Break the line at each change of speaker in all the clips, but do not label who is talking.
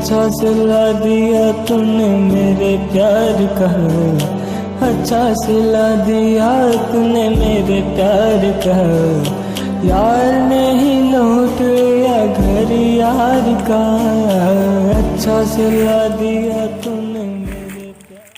अच्छा सिला दिया तूने मेरे प्यार का, अच्छा सिला दिया तूने मेरे प्यार का, यार नहीं लौट लिया घर यार का, अच्छा सिला दिया तूने मेरे प्यार।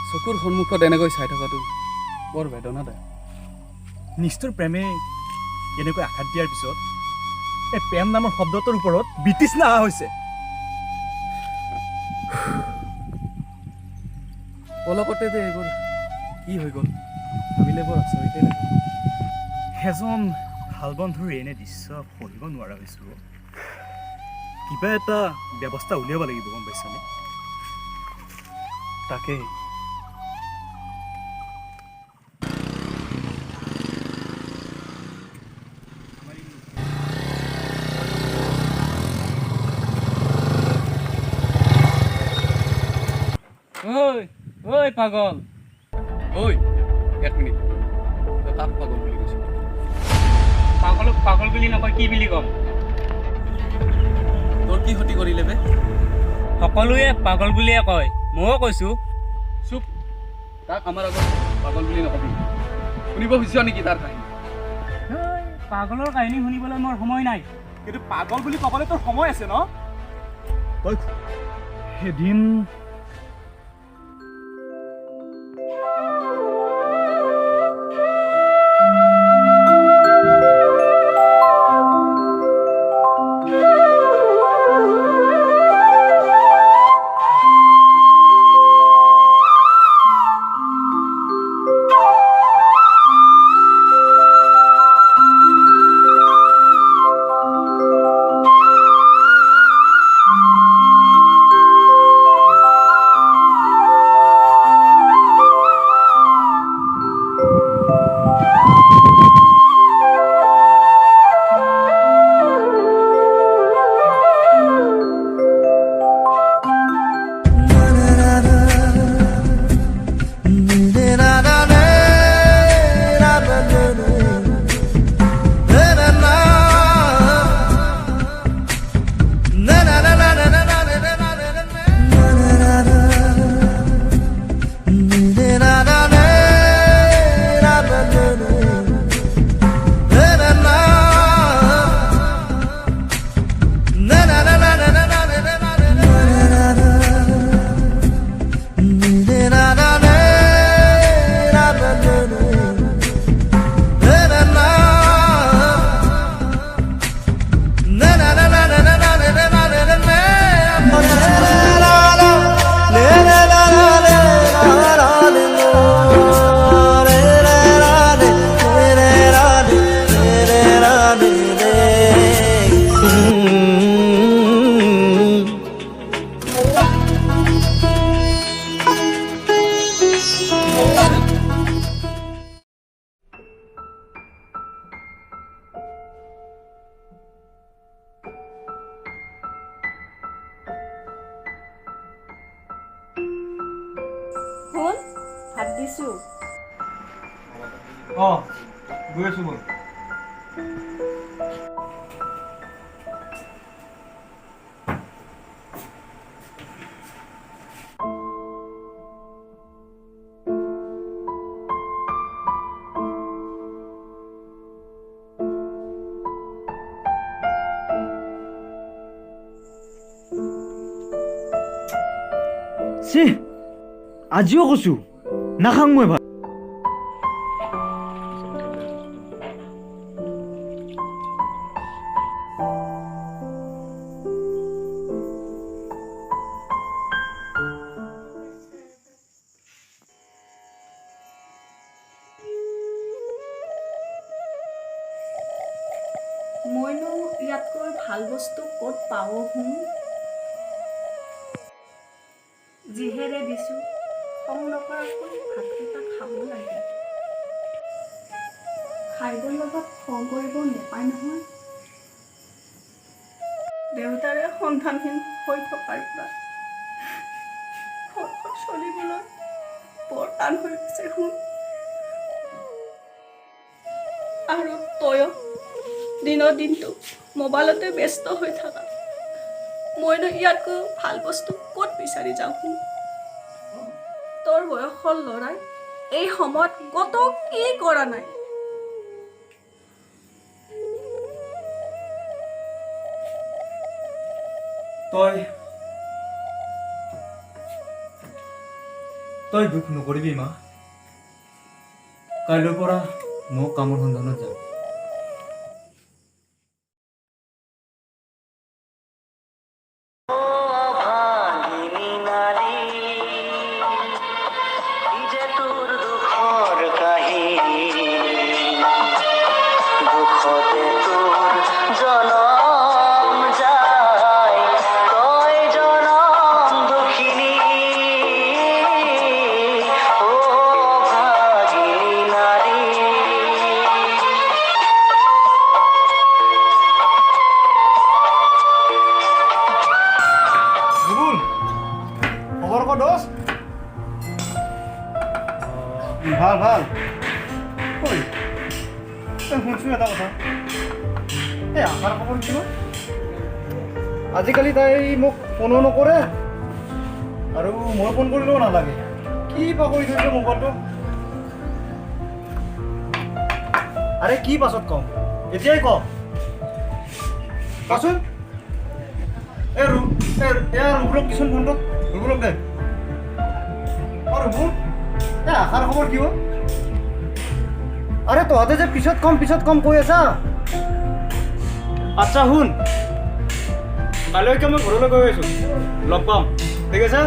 চকুৰ সন্মুখত এনেকৈ চাই থকাটো বৰ বেদনাদায়ক।
নিষ্ঠুৰ প্ৰেমে এনেকৈ আঘাত দিয়াৰ পিছত এই প্ৰেম নামৰ শব্দটোৰ ওপৰত বিতৃষ্ণা অহা হৈছে।
পলকতে যে এইবোৰ কি হৈ গ'ল ভাবিলে বৰ আচৰিতে লাগে।
এজন ভাল বন্ধুৰ এনে দৃশ্য সহিব নোৱাৰা হৈছোঁ। কিবা এটা ব্যৱস্থা উলিয়াব লাগিব, গম পাইছানে?
তাকেই
ঐ পাগল,
ঐ এক মিনিট, তই তাক পাগল বুলি কৈছোঁ।
পাগলক পাগল বুলি নকয় কি বুলি ক'ম?
তোৰ কি ক্ষতি কৰিলে বে?
সকলোৱে পাগল বুলিয়ে কয়, ময়ো কৈছোঁ।
চুপ, তাক আমাৰ আগত পাগল বুলি নকবি। শুনিব খুজিছ নেকি তাৰ কাহিনী?
পাগলৰ কাহিনী শুনিবলৈ মোৰ সময় নাই।
কিন্তু পাগল বুলি ক'বলৈ তোৰ সময় আছে ন? তই এদিন
ভাত দিছোঁ।
গৈ আছোঁ মই। আজিও কৈছোঁ নাখাং মই ভাত।
মইনো ইয়াতকৈ ভাল বস্তু ক'ত পাওঁ? যিহেৰে দিছোঁ খং নকৰাকৈ ভাতকেইটা খাব লাগে। খাদ্যৰ লগত খং কৰিব নাপায় নহয়। দেউতাৰে সন্তানহীন হৈ থকাৰ পৰা ঘৰখন চলিবলৈ বৰ টান হৈ গৈছে শুন। আৰু তয়ো দিনৰ দিনটো মোবাইলতে ব্যস্ত হৈ থাকা। মইনো ইয়াতকৈ ভাল বস্তু ক'ত বিচাৰি যাওঁ শুন। তোৰ বয়সৰ ল'ৰাই এই সময়ত কত কি কৰা নাই।
তই দুখ নকৰিবি মা। কাইলৈৰ পৰা মই কামৰ সন্ধানত যাম। ভাল ভাল। ঐ তই শুনছোন এটা কথা, এই আশাৰ খবৰ কি হয়? আজিকালি তাই মোক ফোনো নকৰে আৰু মই ফোন কৰিলেও নালাগে। কি বা কৰি থৈছে মোবাইলটো। আৰে কি পাছত কম, এতিয়াই ক কচোন। ৰুবুলক দিচোন ফোনটো। ৰুবুলক দে। ৰুবুল আশাৰ খবৰ কি হয়? আৰে তহঁতে যে পিছত কম কৈ আছা। আচ্ছা শুন, কাইলৈকে মই ঘৰলৈ গৈ আছো, লগ পাম, ঠিক আছে?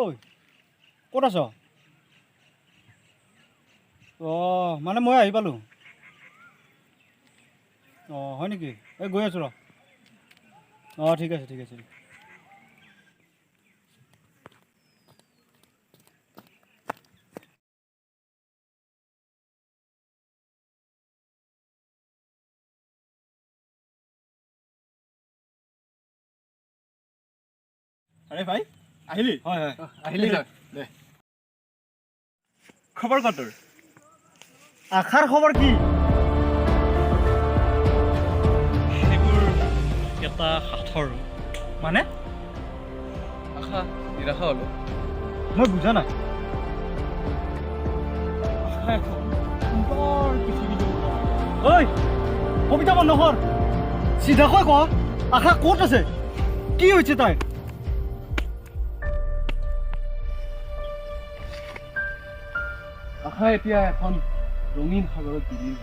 ঐ ক'ত আছ? মানে মই আহি পালোঁ। হয় নেকি? এই গৈ আছোঁ ৰ। ঠিক আছে ঠিক আছে। আৰে ভাই আহিলি? হয় হয় আহিলি দে। খবৰ ক তোৰ? আশাৰ খবৰ কি? এটা সাঁথৰ মানে
আশা নিৰাশা হলো।
মই বুজা নাই। ঐ কবিতা বন্ধ কৰ, চিধাকৈ ক আশা ক'ত আছে, কি হৈছে তাই?
আশা এতিয়া এখন ৰঙীন সাগৰত বিলীন।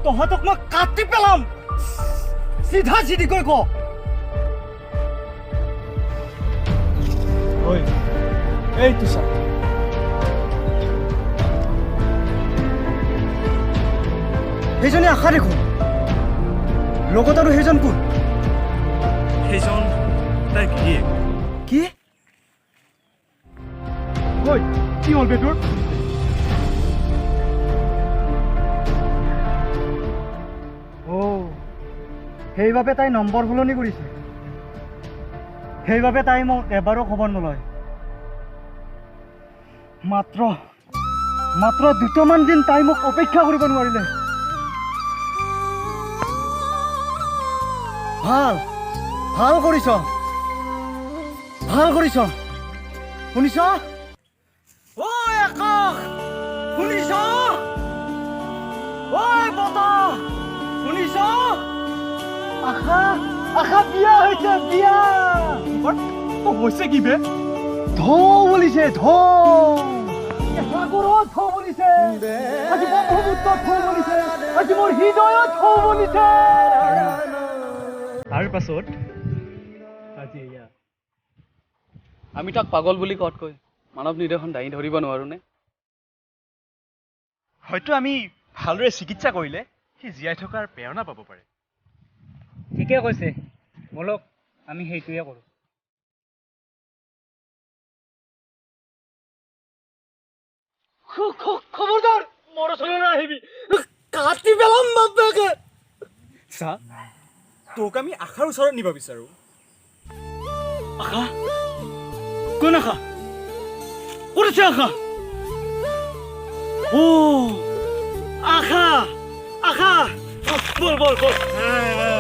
তহঁতক মই কাটি পেলাম, চিধা চিধিকৈ ক। ঐ এইটো চা, সেইজনে আশা দেখোন, লগত আৰু সেইজন কোন? সেইজন তাই গিৰিয়েক। কি? ঐ কি হ'ল বেটোৰ? সেইবাবে তাই নম্বৰ সলনি কৰিছে, সেইবাবে তাই মোক এবাৰো খবৰ নলয়। মাত্ৰ দুটামান দিন তাই মোক অপেক্ষা কৰিব নোৱাৰিলে। ভাল কৰিছ শুনিছ? ঐ আকাশ শুনিছ? ঐ বতাহ শুনিছ? আশা বিয়া হৈছে, বিয়া হৈছে কি বে? ঢৌ বুলিছে, সাগৰত ঢৌ বুলিছে, আজি ব্ৰহ্মপুত্ৰত ঢৌ বুলিছে, আজি মোৰ হৃদয়ত ঢৌ বুলিছে। তাৰ পাছত আজি এয়া
আমি তাক পাগল বুলি কওঁতকৈ মানৱ নিৰ্দেশন দাঙি ধৰিব নোৱাৰোনে?
হয়তো আমি ভালদৰে চিকিৎসা কৰিলে সি জীয়াই থকাৰ প্ৰেৰণা পাব পাৰে।
ঠিকে কৈছে, বলক আমি সেইটোৱে কৰোঁ।
খবৰদাৰ মোৰ ওচৰলৈ আহিবি, কাটি পেলাম বাপেকে। চা, তোক আমি আশাৰ ওচৰত নিব বিচাৰো। আশা? কোন আশা? ক'ত আছে আশা? আশা আশা বল বল বল।